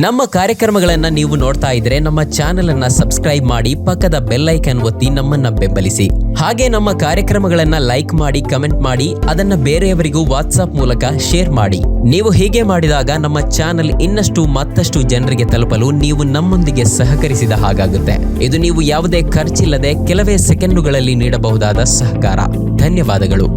ನಮ್ಮ ಕಾರ್ಯಕ್ರಮಗಳನ್ನು ನೀವು ನೋಡ್ತಾ ಇದ್ರೆ ನಮ್ಮ ಚಾನೆಲ್ ಅನ್ನ ಸಬ್ಸ್ಕ್ರೈಬ್ ಮಾಡಿ, ಪಕ್ಕದ ಬೆಲ್ ಐಕಾನ್ ಒತ್ತಿ ನಮ್ಮನ್ನ ಬೆಂಬಲಿಸಿ. ಹಾಗೆ ನಮ್ಮ ಕಾರ್ಯಕ್ರಮಗಳನ್ನ ಲೈಕ್ ಮಾಡಿ, ಕಮೆಂಟ್ ಮಾಡಿ, ಅದನ್ನ ಬೇರೆಯವರಿಗೂ ವಾಟ್ಸ್ಆಪ್ ಮೂಲಕ ಶೇರ್ ಮಾಡಿ. ನೀವು ಹೀಗೆ ಮಾಡಿದಾಗ ನಮ್ಮ ಚಾನೆಲ್ ಇನ್ನಷ್ಟು ಮತ್ತಷ್ಟು ಜನರಿಗೆ ತಲುಪಲು ನೀವು ನಮ್ಮೊಂದಿಗೆ ಸಹಕರಿಸಿದ ಹಾಗಾಗುತ್ತೆ. ಇದು ನೀವು ಯಾವುದೇ ಖರ್ಚಿಲ್ಲದೆ ಕೆಲವೇ ಸೆಕೆಂಡುಗಳಲ್ಲಿ ನೀಡಬಹುದಾದ ಸಹಕಾರ. ಧನ್ಯವಾದಗಳು.